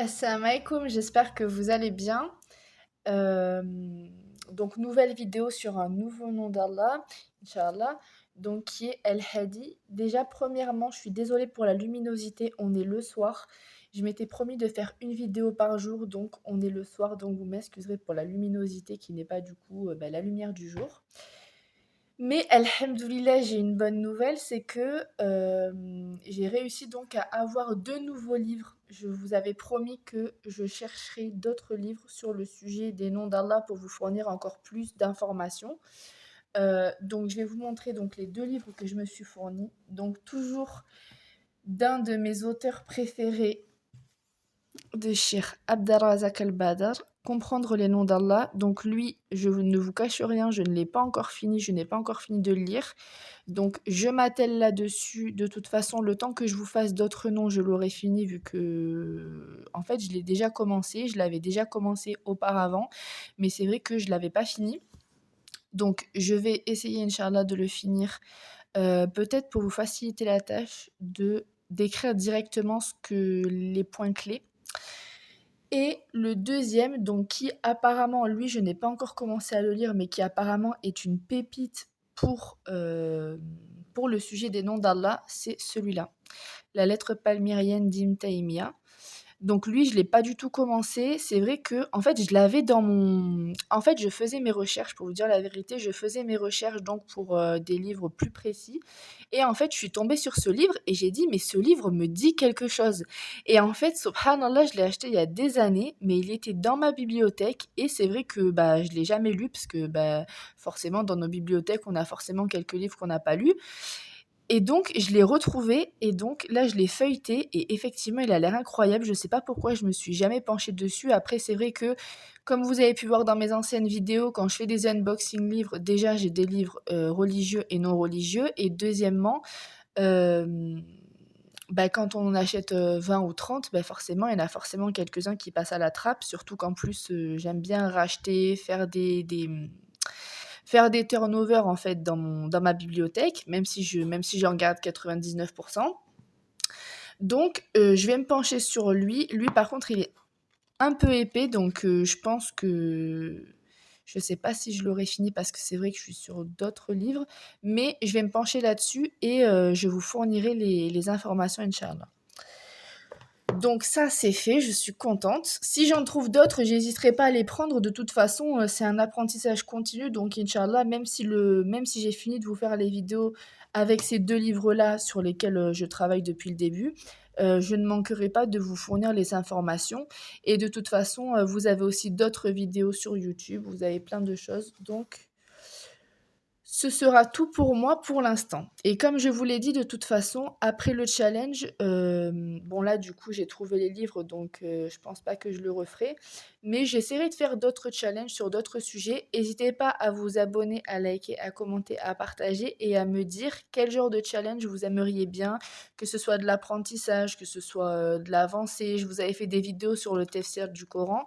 Assalamu alaikum, j'espère que vous allez bien. Donc nouvelle vidéo sur un nouveau nom d'Allah, Inch'Allah, donc qui est El Hadi. Déjà, premièrement, je suis désolée pour la luminosité, on est le soir. Je m'étais promis de faire une vidéo par jour, donc on est le soir, donc vous m'excuserez pour la luminosité qui n'est pas du coup la lumière du jour. Mais alhamdoulilah, j'ai une bonne nouvelle, c'est que j'ai réussi donc à avoir deux nouveaux livres. Je vous avais promis que je chercherai d'autres livres sur le sujet des noms d'Allah pour vous fournir encore plus d'informations. Donc je vais vous montrer donc les deux livres que je me suis fournis. Donc toujours d'un de mes auteurs préférés de Cheikh Abdelrazak Al-Badr, Comprendre les noms d'Allah. Donc lui, je ne vous cache rien, je ne l'ai pas encore fini, je n'ai pas encore fini de le lire. Donc je m'attelle là-dessus. De toute façon, le temps que je vous fasse d'autres noms, je l'aurai fini vu que, en fait, je l'ai déjà commencé. Je l'avais déjà commencé auparavant, mais c'est vrai que je l'avais pas fini. Donc je vais essayer, Inch'Allah, de le finir. Peut-être pour vous faciliter la tâche de d'écrire directement ce que les points clés. Et le deuxième, donc qui apparemment, lui, je n'ai pas encore commencé à le lire, mais qui apparemment est une pépite pour le sujet des noms d'Allah, c'est celui-là. La lettre palmyrienne d'Ibn Taymiyyah. Donc lui, je l'ai pas du tout commencé. C'est vrai que, en fait, je l'avais dans mon... En fait, je faisais mes recherches, pour vous dire la vérité, je faisais mes recherches donc pour des livres plus précis. Et en fait, je suis tombée sur ce livre et j'ai dit, mais ce livre me dit quelque chose. Et en fait, subhanallah, je l'ai acheté il y a des années, mais il était dans ma bibliothèque et c'est vrai que bah, je l'ai jamais lu parce que bah, forcément, dans nos bibliothèques, on a forcément quelques livres qu'on n'a pas lus. Et donc, je l'ai retrouvé et donc là, je l'ai feuilleté et effectivement, il a l'air incroyable. Je sais pas pourquoi je me suis jamais penchée dessus. Après, c'est vrai que, comme vous avez pu voir dans mes anciennes vidéos, quand je fais des unboxing livres, déjà, j'ai des livres religieux et non religieux. Et deuxièmement, euh, bah, quand on en achète 20 ou 30, bah, forcément, il y en a forcément quelques-uns qui passent à la trappe. Surtout qu'en plus, j'aime bien racheter, faire des turnovers en fait dans ma bibliothèque, même si j'en garde 99%. Donc, je vais me pencher sur lui. Lui, par contre, il est un peu épais, donc je pense que je sais pas si je l'aurai fini parce que c'est vrai que je suis sur d'autres livres, mais je vais me pencher là-dessus et je vous fournirai les informations, Inch'Allah. Donc ça, c'est fait, je suis contente. Si j'en trouve d'autres, j'hésiterai pas à les prendre. De toute façon, c'est un apprentissage continu, donc Inch'Allah, même si j'ai fini de vous faire les vidéos avec ces deux livres-là sur lesquels je travaille depuis le début, je ne manquerai pas de vous fournir les informations. Et de toute façon, vous avez aussi d'autres vidéos sur YouTube, vous avez plein de choses. Donc, ce sera tout pour moi pour l'instant. Et comme je vous l'ai dit, de toute façon, après le challenge, bon là, du coup, j'ai trouvé les livres, donc je pense pas que je le referai. Mais j'essaierai de faire d'autres challenges sur d'autres sujets. N'hésitez pas à vous abonner, à liker, à commenter, à partager et à me dire quel genre de challenge vous aimeriez bien, que ce soit de l'apprentissage, que ce soit de l'avancée. Je vous avais fait des vidéos sur le tafsir du Coran.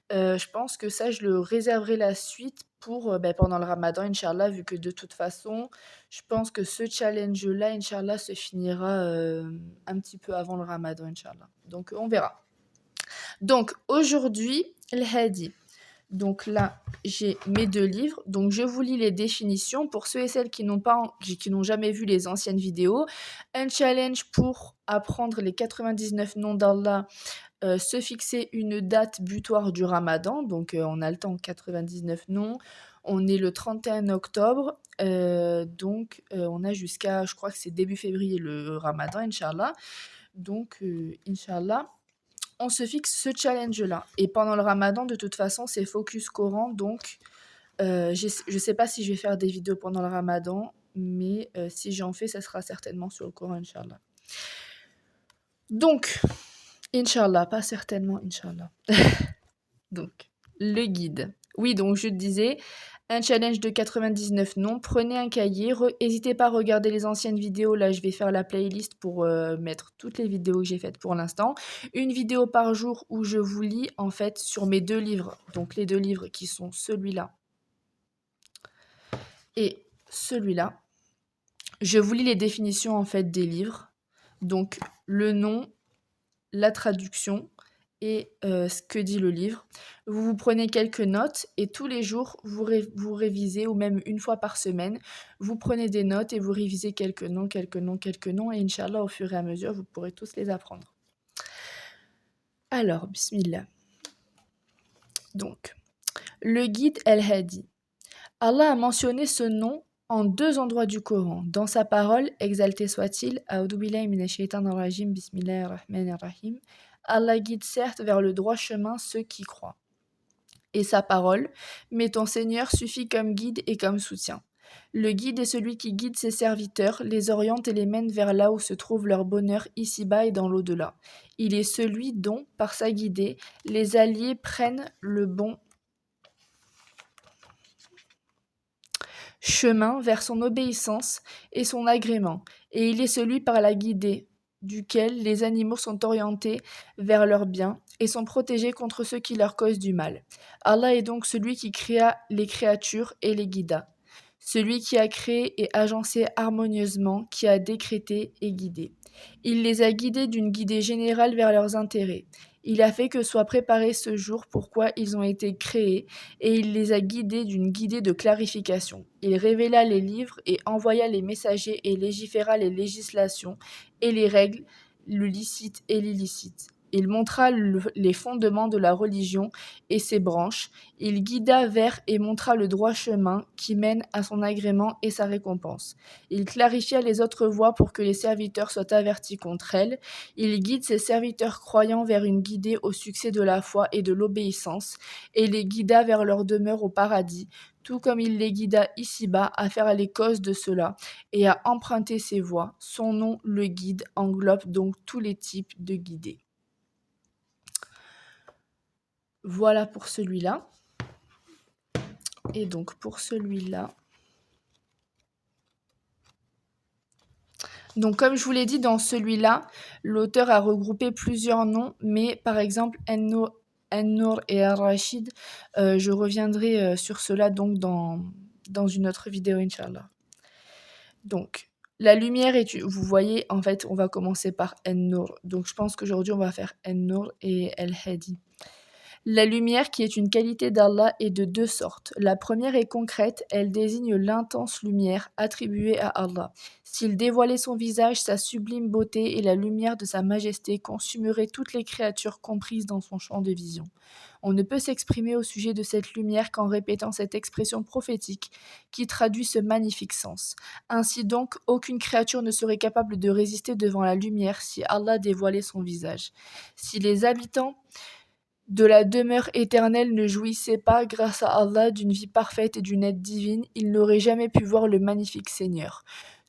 Je pense que ça, je le réserverai la suite pour, pendant le ramadan, inch'Allah, vu que de toute façon, je pense que ce challenge-là, inch'Allah, se finira, un petit peu avant le ramadan, inch'Allah. Donc, on verra. Donc, aujourd'hui, el hadi. Donc là, j'ai mes deux livres. Donc, je vous lis les définitions. Pour ceux et celles qui n'ont jamais vu les anciennes vidéos, un challenge pour apprendre les 99 noms d'Allah, se fixer une date butoir du ramadan, donc on a le temps, 99 noms. On est le 31 octobre, donc on a jusqu'à, je crois que c'est début février le ramadan, Inch'Allah. Donc, Inch'Allah, on se fixe ce challenge-là. Et pendant le ramadan, de toute façon, c'est focus Coran, donc je sais pas si je vais faire des vidéos pendant le ramadan, mais si j'en fais, ça sera certainement sur le Coran, Inch'Allah. Donc, Inch'Allah, pas certainement, Inch'Allah. Donc, le guide. Oui, donc je te disais, un challenge de 99 noms. Prenez un cahier. N'hésitez pas à regarder les anciennes vidéos. Là, je vais faire la playlist pour mettre toutes les vidéos que j'ai faites pour l'instant. Une vidéo par jour où je vous lis, en fait, sur mes deux livres. Donc, les deux livres qui sont celui-là et celui-là. Je vous lis les définitions, en fait, des livres. Donc, le nom, la traduction et ce que dit le livre. Vous prenez quelques notes et tous les jours, vous révisez ou même une fois par semaine, vous prenez des notes et vous révisez quelques noms, quelques noms, quelques noms et inch'Allah, au fur et à mesure, vous pourrez tous les apprendre. Alors, bismillah. Donc, le guide El-Hadi. Allah a mentionné ce nom en 2 endroits du Coran. Dans sa parole, exalté soit-il, A'udhu billahi minash shaitanir rajim, bismillahir rahmanir rahim. Allah guide certes vers le droit chemin ceux qui croient. Et sa parole, mais ton Seigneur suffit comme guide et comme soutien. Le guide est celui qui guide ses serviteurs, les oriente et les mène vers là où se trouve leur bonheur ici-bas et dans l'au-delà. Il est celui dont, par sa guidée, les alliés prennent le bon chemin vers son obéissance et son agrément, et il est celui par la guidée duquel les animaux sont orientés vers leur bien et sont protégés contre ceux qui leur causent du mal. Allah est donc celui qui créa les créatures et les guida, celui qui a créé et agencé harmonieusement, qui a décrété et guidé. Il les a guidés d'une guidée générale vers leurs intérêts. Il a fait que soit préparé ce jour pourquoi ils ont été créés, et il les a guidés d'une guidée de clarification. Il révéla les livres et envoya les messagers et légiféra les législations et les règles, le licite et l'illicite. Il montra les fondements de la religion et ses branches. Il guida vers et montra le droit chemin qui mène à son agrément et sa récompense. Il clarifia les autres voies pour que les serviteurs soient avertis contre elles. Il guide ses serviteurs croyants vers une guidée au succès de la foi et de l'obéissance, et les guida vers leur demeure au paradis, tout comme il les guida ici-bas à faire les causes de cela et à emprunter ses voies. Son nom, le guide, englobe donc tous les types de guidés. Voilà pour celui-là. Et donc pour celui-là, donc comme je vous l'ai dit, dans celui-là, l'auteur a regroupé plusieurs noms, mais par exemple An-Nur et Ar-Rashid, je reviendrai sur cela donc dans une autre vidéo, Inch'Allah. Donc, la lumière vous voyez, en fait, on va commencer par An-Nur. Donc je pense qu'aujourd'hui, on va faire An-Nur et El-Hadi. La lumière, qui est une qualité d'Allah, est de 2 sortes. La première est concrète, elle désigne l'intense lumière attribuée à Allah. S'il dévoilait son visage, sa sublime beauté et la lumière de sa majesté consumeraient toutes les créatures comprises dans son champ de vision. On ne peut s'exprimer au sujet de cette lumière qu'en répétant cette expression prophétique qui traduit ce magnifique sens. Ainsi donc, aucune créature ne serait capable de résister devant la lumière si Allah dévoilait son visage. Si les habitants de la demeure éternelle ne jouissaient pas, grâce à Allah, d'une vie parfaite et d'une aide divine, ils n'auraient jamais pu voir le magnifique Seigneur.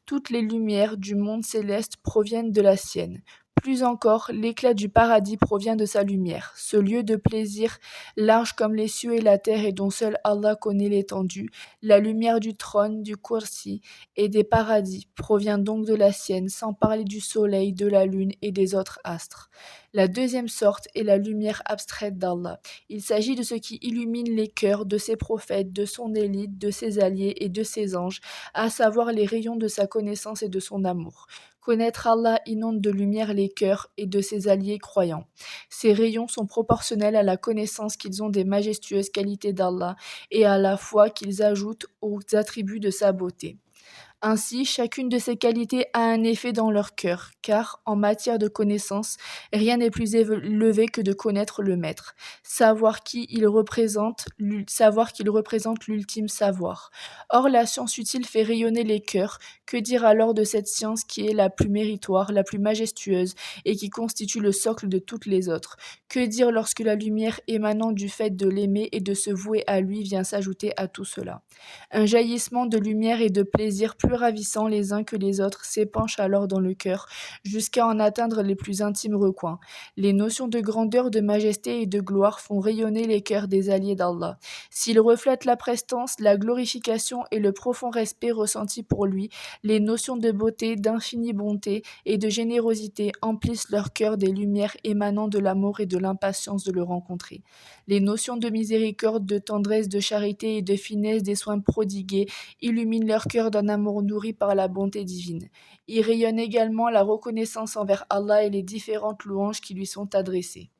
Toutes les lumières du monde céleste proviennent de la sienne. Plus encore, l'éclat du paradis provient de sa lumière. Ce lieu de plaisir, large comme les cieux et la terre et dont seul Allah connaît l'étendue, la lumière du trône, du kursi et des paradis provient donc de la sienne, sans parler du soleil, de la lune et des autres astres. La deuxième sorte est la lumière abstraite d'Allah. Il s'agit de ce qui illumine les cœurs de ses prophètes, de son élite, de ses alliés et de ses anges, à savoir les rayons de sa connaissance et de son amour. Connaître Allah inonde de lumière les cœurs et de ses alliés croyants. Ces rayons sont proportionnels à la connaissance qu'ils ont des majestueuses qualités d'Allah et à la foi qu'ils ajoutent aux attributs de sa beauté. Ainsi, chacune de ces qualités a un effet dans leur cœur, car, en matière de connaissance, rien n'est plus élevé que de connaître le Maître, savoir qu'il représente l'ultime savoir. Or, la science utile fait rayonner les cœurs. Que dire alors de cette science qui est la plus méritoire, la plus majestueuse, et qui constitue le socle de toutes les autres? Que dire lorsque la lumière émanant du fait de l'aimer et de se vouer à lui vient s'ajouter à tout cela? Un jaillissement de lumière et de plaisir plus ravissants les uns que les autres s'épanche alors dans le cœur, jusqu'à en atteindre les plus intimes recoins. Les notions de grandeur, de majesté et de gloire font rayonner les cœurs des alliés d'Allah. S'ils reflètent la prestance, la glorification et le profond respect ressenti pour lui, les notions de beauté, d'infinie bonté et de générosité emplissent leur cœur des lumières émanant de l'amour et de l'impatience de le rencontrer. Les notions de miséricorde, de tendresse, de charité et de finesse des soins prodigués illuminent leur cœur d'un amour nourri par la bonté divine. Y rayonne également la reconnaissance envers Allah et les différentes louanges qui lui sont adressées.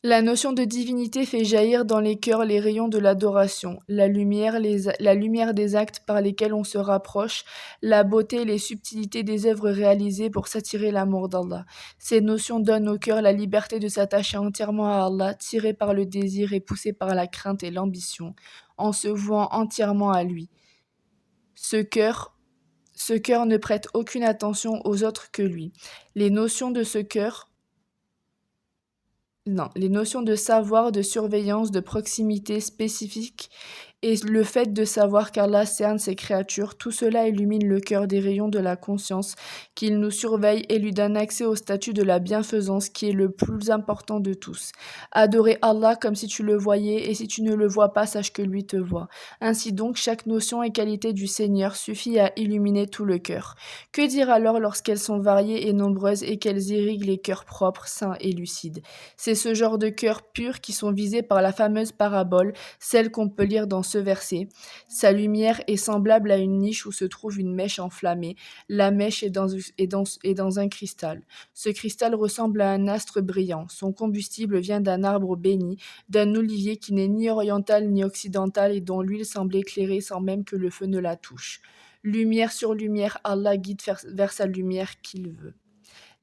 La notion de divinité fait jaillir dans les cœurs les rayons de l'adoration, la lumière des actes par lesquels on se rapproche, la beauté et les subtilités des œuvres réalisées pour s'attirer l'amour d'Allah. Ces notions donnent au cœur la liberté de s'attacher entièrement à Allah, tiré par le désir et poussé par la crainte et l'ambition, en se vouant entièrement à lui. Ce cœur, ce cœur ne prête aucune attention aux autres que lui. Les notions de ce cœur Non, les notions de savoir, de surveillance, de proximité spécifique et le fait de savoir qu'Allah cerne ses créatures, tout cela illumine le cœur des rayons de la conscience, qu'il nous surveille et lui donne accès au statut de la bienfaisance qui est le plus important de tous. Adorer Allah comme si tu le voyais et si tu ne le vois pas, sache que lui te voit. Ainsi donc, chaque notion et qualité du Seigneur suffit à illuminer tout le cœur. Que dire alors lorsqu'elles sont variées et nombreuses et qu'elles irriguent les cœurs propres, sains et lucides? C'est ce genre de cœurs purs qui sont visés par la fameuse parabole, celle qu'on peut lire dans ce verset. Sa lumière est semblable à une niche où se trouve une mèche enflammée. La mèche est dans un cristal. Ce cristal ressemble à un astre brillant. Son combustible vient d'un arbre béni, d'un olivier qui n'est ni oriental ni occidental et dont l'huile semble éclairer sans même que le feu ne la touche. Lumière sur lumière, Allah guide vers sa lumière qu'il veut.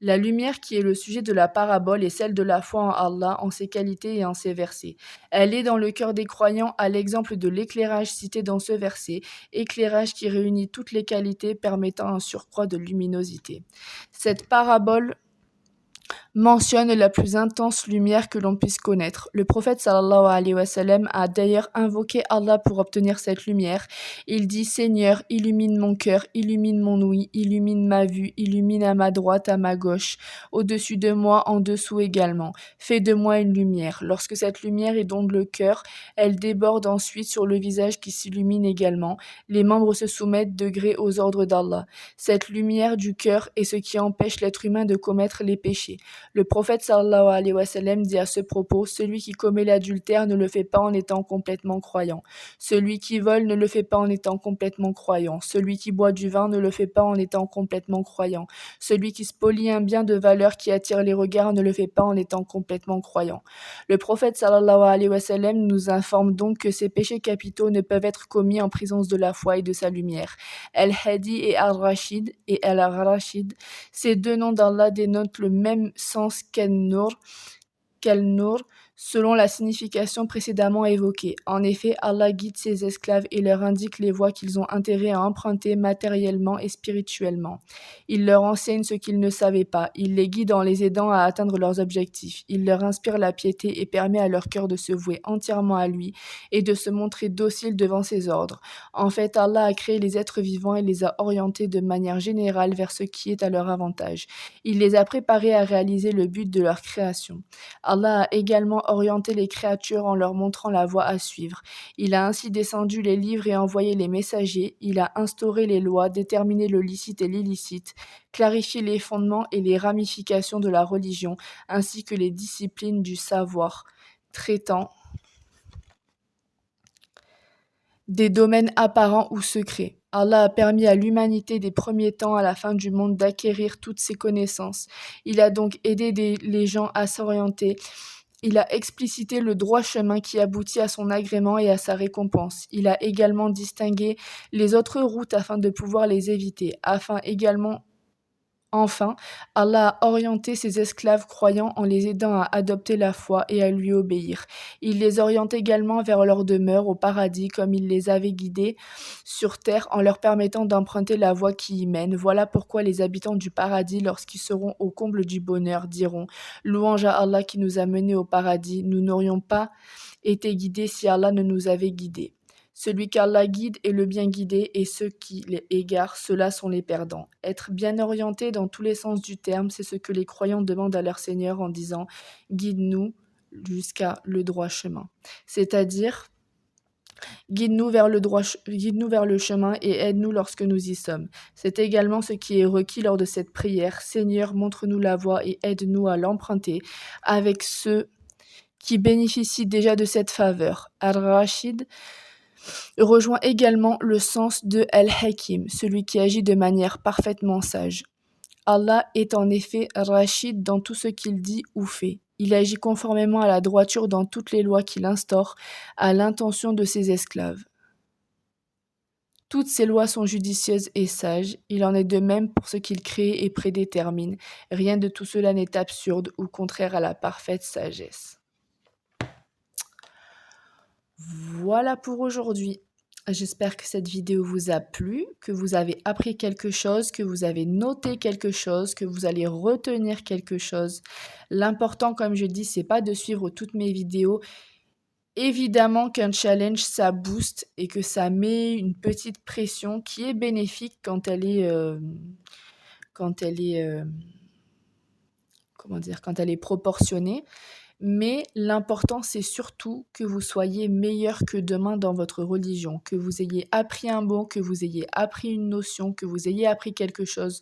La lumière qui est le sujet de la parabole est celle de la foi en Allah, en ses qualités et en ses versets. Elle est dans le cœur des croyants à l'exemple de l'éclairage cité dans ce verset, éclairage qui réunit toutes les qualités permettant un surcroît de luminosité. Cette parabole mentionne la plus intense lumière que l'on puisse connaître. Le prophète sallallahu alayhi wa sallam a d'ailleurs invoqué Allah pour obtenir cette lumière. Il dit: Seigneur, illumine mon cœur, illumine mon ouïe, illumine ma vue, illumine à ma droite, à ma gauche, au-dessus de moi, en dessous également. Fais de moi une lumière. Lorsque cette lumière inonde le cœur, elle déborde ensuite sur le visage qui s'illumine également. Les membres se soumettent de gré aux ordres d'Allah. Cette lumière du cœur est ce qui empêche l'être humain de commettre les péchés. Le prophète sallallahu alayhi wa sallam dit à ce propos: celui qui commet l'adultère ne le fait pas en étant complètement croyant. Celui qui vole ne le fait pas en étant complètement croyant. Celui qui boit du vin ne le fait pas en étant complètement croyant. Celui qui spolie un bien de valeur qui attire les regards ne le fait pas en étant complètement croyant. Le prophète sallallahu alayhi wa sallam nous informe donc que ces péchés capitaux ne peuvent être commis en présence de la foi et de sa lumière. Al-Hadi et Al-Rashid, ces deux noms d'Allah dénotent le même sens qu'Al-Nur, selon la signification précédemment évoquée. En effet, Allah guide ses esclaves et leur indique les voies qu'ils ont intérêt à emprunter matériellement et spirituellement. Il leur enseigne ce qu'ils ne savaient pas. Il les guide en les aidant à atteindre leurs objectifs. Il leur inspire la piété et permet à leur cœur de se vouer entièrement à lui et de se montrer docile devant ses ordres. En fait, Allah a créé les êtres vivants et les a orientés de manière générale vers ce qui est à leur avantage. Il les a préparés à réaliser le but de leur création. Allah a également orienté les créatures en leur montrant la voie à suivre. Il a ainsi descendu les livres et envoyé les messagers. Il a instauré les lois, déterminé le licite et l'illicite, clarifié les fondements et les ramifications de la religion, ainsi que les disciplines du savoir, traitant des domaines apparents ou secrets. Allah a permis à l'humanité des premiers temps à la fin du monde d'acquérir toutes ces connaissances. Il a donc aidé les gens à s'orienter. Il a explicité le droit chemin qui aboutit à son agrément et à sa récompense. Il a également distingué les autres routes afin de pouvoir les éviter. Enfin, Allah a orienté ses esclaves croyants en les aidant à adopter la foi et à lui obéir. Il les oriente également vers leur demeure au paradis comme il les avait guidés sur terre en leur permettant d'emprunter la voie qui y mène. Voilà pourquoi les habitants du paradis, lorsqu'ils seront au comble du bonheur, diront: Louange à Allah qui nous a menés au paradis. Nous n'aurions pas été guidés si Allah ne nous avait guidés. Celui qu'Allah guide est le bien guidé et ceux qui les égarent, ceux-là sont les perdants. Être bien orienté dans tous les sens du terme, c'est ce que les croyants demandent à leur Seigneur en disant: guide-nous jusqu'à le droit chemin. C'est-à-dire, guide-nous vers le chemin et aide-nous lorsque nous y sommes. C'est également ce qui est requis lors de cette prière. Seigneur, montre-nous la voie et aide-nous à l'emprunter avec ceux qui bénéficient déjà de cette faveur. Al-Rashid rejoint également le sens de Al-Hakim, celui qui agit de manière parfaitement sage. Allah est en effet Rachid dans tout ce qu'il dit ou fait. Il agit conformément à la droiture dans toutes les lois qu'il instaure, à l'intention de ses esclaves. Toutes ces lois sont judicieuses et sages, il en est de même pour ce qu'il crée et prédétermine. Rien de tout cela n'est absurde ou contraire à la parfaite sagesse. Voilà pour aujourd'hui. J'espère que cette vidéo vous a plu, que vous avez appris quelque chose, que vous avez noté quelque chose, que vous allez retenir quelque chose. L'important, comme je dis, c'est pas de suivre toutes mes vidéos. Évidemment qu'un challenge, ça booste et que ça met une petite pression qui est bénéfique quand elle est, comment dire? Quand elle est proportionnée. Mais l'important, c'est surtout que vous soyez meilleur que demain dans votre religion, que vous ayez appris un mot, que vous ayez appris une notion, que vous ayez appris quelque chose.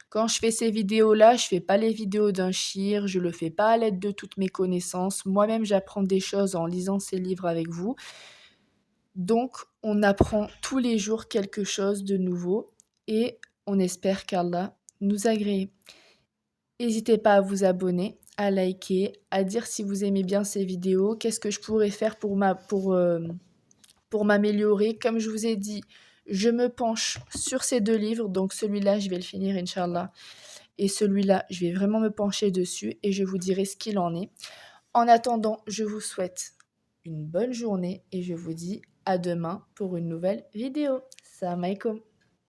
Quand je fais ces vidéos-là, je fais pas les vidéos d'un shir, je le fais pas à l'aide de toutes mes connaissances. Moi-même, j'apprends des choses en lisant ces livres avec vous. Donc, on apprend tous les jours quelque chose de nouveau et on espère qu'Allah nous agrée. N'hésitez pas à vous abonner, à liker, à dire si vous aimez bien ces vidéos, qu'est-ce que je pourrais faire pour m'améliorer. Comme je vous ai dit, je me penche sur ces 2 livres, donc celui-là, je vais le finir, Inch'Allah, et celui-là, je vais vraiment me pencher dessus et je vous dirai ce qu'il en est. En attendant, je vous souhaite une bonne journée et je vous dis à demain pour une nouvelle vidéo. Salam alaikum.